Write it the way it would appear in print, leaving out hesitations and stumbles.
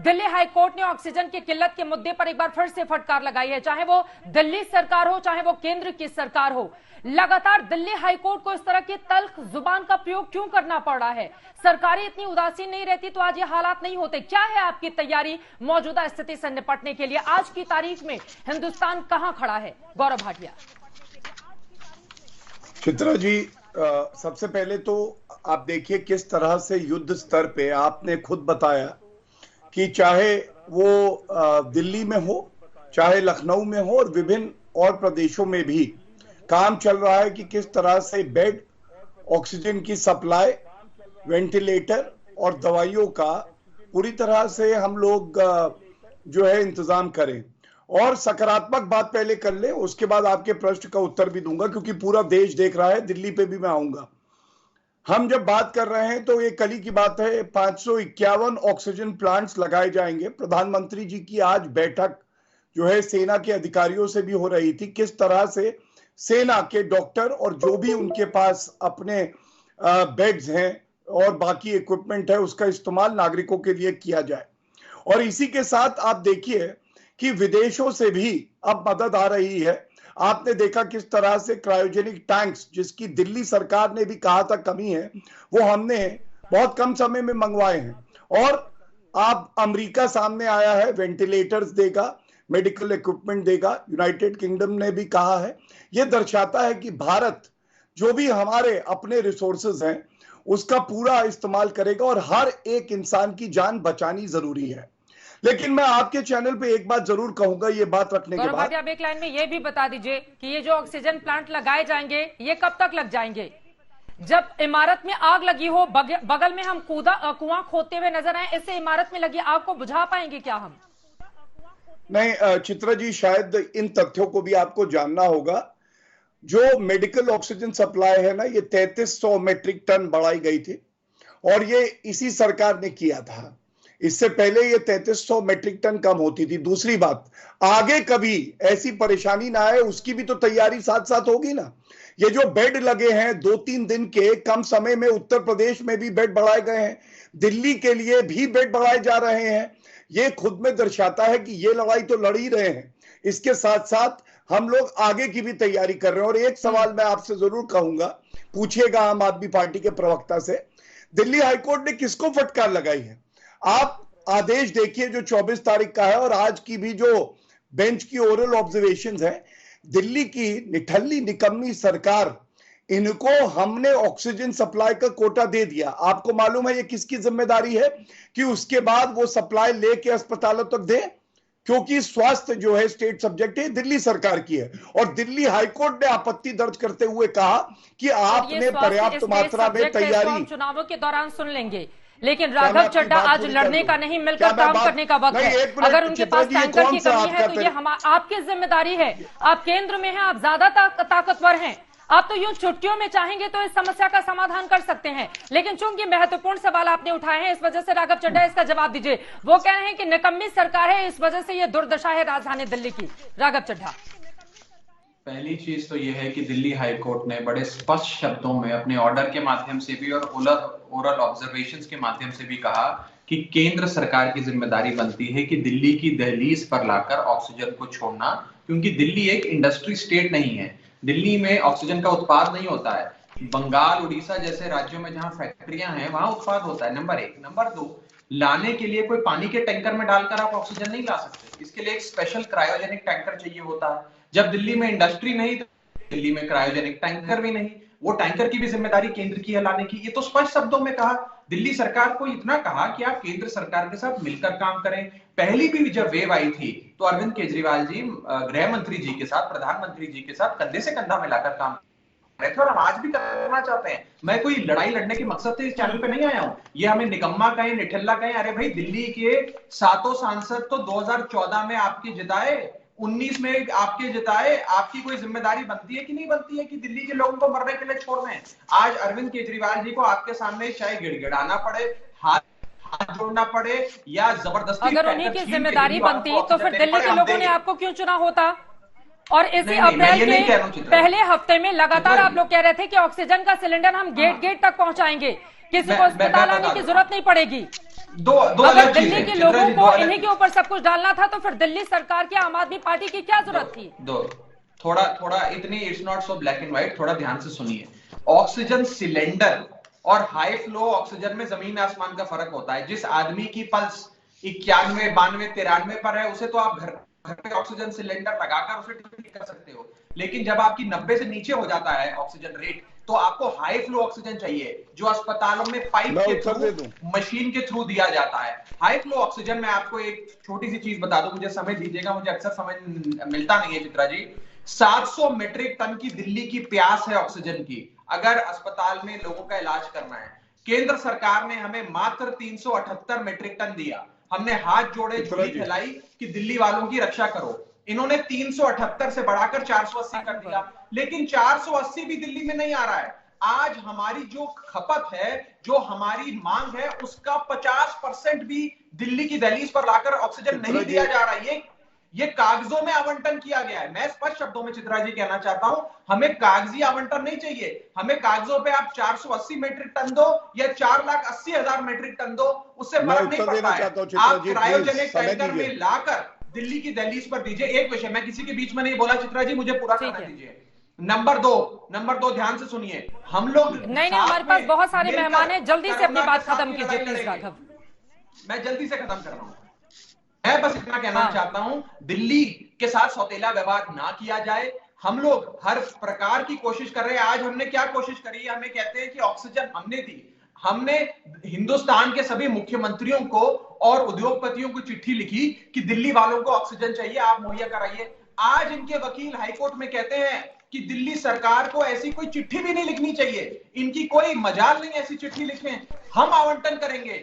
Delhi high court ने oxygen की किल्लत के मुद्दे पर एक बार फिर से फटकार लगाई है, चाहे वो दिल्ली सरकार हो चाहे वो केंद्र की सरकार हो। लगातार दिल्ली हाईकोर्ट को इस तरह की तल्ख जुबान का प्रयोग क्यों करना पड़ रहा है? सरकारें इतनी उदासीन नहीं रहती तो आज ये हालात नहीं होते। क्या है आपकी तैयारी मौजूदा स्थिति से निपटने के लिए? आज की तारीख में हिंदुस्तान कहां खड़ा है? गौरव भाटिया। चित्रा जी, सबसे पहले तो आप देखिए किस तरह से युद्ध स्तर पे आपने खुद बताया कि चाहे वो दिल्ली में हो, चाहे लखनऊ में हो और विभिन्न और प्रदेशों में भी काम चल रहा है कि किस तरह से बेड, ऑक्सीजन की सप्लाई, वेंटिलेटर और दवाइयों का पूरी तरह से हम लोग जो है इंतजाम करें। और सकारात्मक बात पहले कर ले, उसके बाद आपके प्रश्न का उत्तर भी दूंगा, क्योंकि पूरा देश देख रहा है, दिल्ली पे भी मैं आऊंगा। हम जब बात कर रहे हैं तो ये कल ही की बात है, 551 ऑक्सीजन प्लांट्स लगाए जाएंगे। प्रधानमंत्री जी की आज बैठक जो है सेना के अधिकारियों से भी हो रही थी, किस तरह से सेना के डॉक्टर और जो भी उनके पास अपने बेड्स हैं और बाकी इक्विपमेंट है उसका इस्तेमाल नागरिकों के लिए किया जाए। और इसी के साथ आप देखिए कि विदेशों से भी अब मदद आ रही है। आपने देखा किस तरह से क्रायोजेनिक टैंक्स, जिसकी दिल्ली सरकार ने भी कहा था कमी है, वो हमने बहुत कम समय में मंगवाए हैं। और आप अमेरिका सामने आया है, वेंटिलेटर्स देगा, मेडिकल इक्विपमेंट देगा। यूनाइटेड किंगडम ने भी कहा है। यह दर्शाता है कि भारत जो भी हमारे अपने रिसोर्सेज हैं उसका पूरा इस्तेमाल करेगा और हर एक इंसान की जान बचानी जरूरी है। लेकिन मैं आपके चैनल पे एक बात जरूर कहूंगा, ये बात रखने के बाद आप एक लाइन में ये भी बता दीजिए कि ये जो ऑक्सीजन प्लांट लगाए जाएंगे ये कब तक लग जाएंगे? जब इमारत में आग लगी हो, बगल में हम कुआं खोदते हुए नजर आए, इससे इमारत में लगी आग को बुझा पाएंगे क्या हम? नहीं चित्रा जी, शायद इन तथ्यों को भी आपको जानना होगा। जो मेडिकल ऑक्सीजन सप्लाई है ना, ये 3300 मेट्रिक टन बढ़ाई गई थी और ये इसी सरकार ने किया था। इससे पहले ये 3300 मेट्रिक टन कम होती थी। दूसरी बात, आगे कभी ऐसी परेशानी ना आए उसकी भी तो तैयारी साथ साथ होगी ना। ये जो बेड लगे हैं 2-3 दिन के, कम समय में उत्तर प्रदेश में भी बेड बढ़ाए गए हैं, दिल्ली के लिए भी बेड बढ़ाए जा रहे हैं। ये खुद में दर्शाता है कि ये लड़ाई तो लड़ ही रहे हैं, इसके साथ साथ हम लोग आगे की भी तैयारी कर रहे हैं। और एक सवाल मैं आपसे जरूर कहूंगा, पूछिएगा आम आदमी पार्टी के प्रवक्ता से, दिल्ली हाईकोर्ट ने किसको फटकार लगाई है? आप आदेश देखिए जो 24 तारीख का है और आज की भी जो बेंच की ओरल ऑब्जर्वेशंस है। दिल्ली की निठल्ली निकम्मी सरकार, इनको हमने ऑक्सीजन सप्लाई का कोटा दे दिया। आपको मालूम है ये किसकी जिम्मेदारी है कि उसके बाद वो सप्लाई लेके अस्पतालों तक दे? क्योंकि स्वास्थ्य जो है स्टेट सब्जेक्ट है, दिल्ली सरकार की है। और दिल्ली हाईकोर्ट ने आपत्ति दर्ज करते हुए कहा कि आपने पर्याप्त मात्रा में तैयारी। चुनावों के दौरान सुन लेंगे, लेकिन राघव चड्ढा आज लड़ने का नहीं, मिलकर काम करने का वक्त है। अगर उनके पास टैंकर की कमी है तो ये आपकी जिम्मेदारी है। आप केंद्र में हैं, आप ज्यादा ताकतवर हैं। आप तो यूं चुटकियों में चाहेंगे तो इस समस्या का समाधान कर सकते हैं, लेकिन चूंकि महत्वपूर्ण सवाल आपने उठाए हैं, इस वजह से राघव चड्ढा इसका जवाब दीजिए। वो कह रहे हैं कि निकम्मी सरकार है, इस वजह से ये दुर्दशा है राजधानी दिल्ली की। राघव चड्ढा। पहली चीज तो यह है कि दिल्ली हाईकोर्ट ने बड़े स्पष्ट शब्दों में अपने ऑर्डर के माध्यम से भी और ओरल ऑब्जर्वेशंस के माध्यम से भी कहा कि केंद्र सरकार की जिम्मेदारी बनती है कि दिल्ली की दहलीज पर लाकर ऑक्सीजन को छोड़ना, क्योंकि दिल्ली एक इंडस्ट्री स्टेट नहीं है। दिल्ली में ऑक्सीजन का उत्पाद नहीं होता है। बंगाल, उड़ीसा जैसे राज्यों में जहां फैक्ट्रियां हैं वहां उत्पाद होता है, नंबर 1। नंबर 2, लाने के लिए कोई पानी के टैंकर में डालकर आप ऑक्सीजन नहीं ला सकते। इसके लिए एक स्पेशल क्रायोजेनिक टैंकर चाहिए होता है। जब दिल्ली में इंडस्ट्री नहीं तो दिल्ली में क्रायोजेनिक टैंकर भी नहीं। वो टैंकर की भी जिम्मेदारी केंद्र की है लाने की। ये तो स्पष्ट शब्दों में कहा। दिल्ली सरकार को इतना कहा कि आप केंद्र सरकार के साथ मिलकर काम करें। पहली भी जब वेव आई थी तो अरविंद केजरीवाल जी गृह मंत्री जी के साथ, प्रधानमंत्री जी के साथ कंधे से कंधा मिलाकर काम कर रहे थे और हम आज भी करना चाहते हैं। मैं कोई लड़ाई लड़ने के मकसद से इस चैनल पे नहीं आया हूं। ये हमें निकम्मा कहें, निठल्ला कहें, अरे भाई दिल्ली के 7 सांसद तो 2014 में आपके जिताए, 19 में आपके जिताए। आपकी कोई जिम्मेदारी बनती है कि नहीं बनती है कि दिल्ली के लोगों को मरने के लिए छोड़ दें? आज अरविंद केजरीवाल जी को आपके सामने चाहे गिड़गिड़ाना पड़े, हाथ जोड़ना पड़े या जबरदस्ती, अगर उन्हीं की जिम्मेदारी बनती तो फिर दिल्ली के लोगों ने आपको क्यों चुना होता? और इसी अप्रैल के पहले हफ्ते में लगातार आप लोग कह रहे थे कि ऑक्सीजन का सिलेंडर हम गेट गेट तक पहुंचाएंगे, किसी को अस्पताल आने की जरूरत नहीं पड़ेगी। अगर दिल्ली के लोगों को इन्हीं के ऊपर सब कुछ डालना था तो फिर दिल्ली सरकार की, आम आदमी पार्टी की क्या जरूरत थी? थोड़ा इतनी, it's not so black and white, थोड़ा ध्यान से सुनिए। ऑक्सीजन सिलेंडर और हाई फ्लो ऑक्सीजन में जमीन आसमान का फर्क होता है। जिस आदमी की पल्स 91, 92, 93 पर है, उसे तो आप घर पे ऑक्सीजन सिलेंडर लगाकर उसे ठीक कर सकते हो, लेकिन जब आपकी 90 से नीचे हो जाता है ऑक्सीजन रेट, तो आपको हाई फ्लो ऑक्सीजन चाहिए, जो अस्पतालों में पाइप के थ्रू, मशीन के थ्रू दिया जाता है। हाई फ्लो ऑक्सीजन, मैं आपको एक छोटी सी चीज बता दूं, मुझे समय दीजिएगा, मुझे अक्सर समय मिलता नहीं है चित्रा जी। 700 मीट्रिक टन की दिल्ली की प्यास है ऑक्सीजन की, अगर अस्पताल में लोगों का इलाज करना है। केंद्र सरकार ने हमें मात्र 378 मीट्रिक टन दिया। हमने हाथ जोड़े, झोली फैलाई कि दिल्ली वालों की रक्षा करो। इन्होंने 378 से बढ़ाकर 480 कर दिया, लेकिन 480 भी दिल्ली में नहीं आ रहा है। आज हमारी जो खपत है, जो हमारी मांग है, उसका 50% भी दिल्ली की दहलीज पर लाकर ऑक्सीजन नहीं दिया जा रहा है। ये कागजों में आवंटन किया गया है। मैं स्पष्ट शब्दों में चित्रा जी कहना चाहता हूं, हमें कागजी आवंटन नहीं चाहिए। हमें कागजों पे आप 480 मीट्रिक टन दो या 4,80,000 मीट्रिक टन दो, उससे फर्क नहीं पड़ता है। आप क्रायोजेनिक टैंकर में लाकर दिल्ली की दहलीज पर दीजिए। एक विषय, मैं किसी के बीच में नहीं बोला चित्रा जी, मुझे पूरा करने दीजिए। नंबर दो ध्यान से सुनिए, हम लोग नहीं, हमारे पास बहुत सारे मेहमान हैं, जल्दी से अपनी बात खत्म कीजिए प्लीज राघव। मैं जल्दी से खत्म कर रहा हूं। मैं बस इतना कहना चाहता हूं, दिल्ली के साथ सौतेला व्यवहार ना किया जाए। हम लोग हर प्रकार की कोशिश कर रहे हैं। आज हमने क्या कोशिश करी है? हमें कहते हैं कि ऑक्सीजन हमने दी। हमने हिंदुस्तान के सभी मुख्यमंत्रियों को और उद्योगपतियों को चिट्ठी लिखी कि दिल्ली वालों को ऑक्सीजन चाहिए, आप मुहैया कराइए। आज इनके वकील हाईकोर्ट में कहते हैं कि दिल्ली सरकार को ऐसी कोई चिट्ठी भी नहीं लिखनी चाहिए, इनकी कोई मजाल नहीं ऐसी चिट्ठी लिखें, हम आवंटन करेंगे।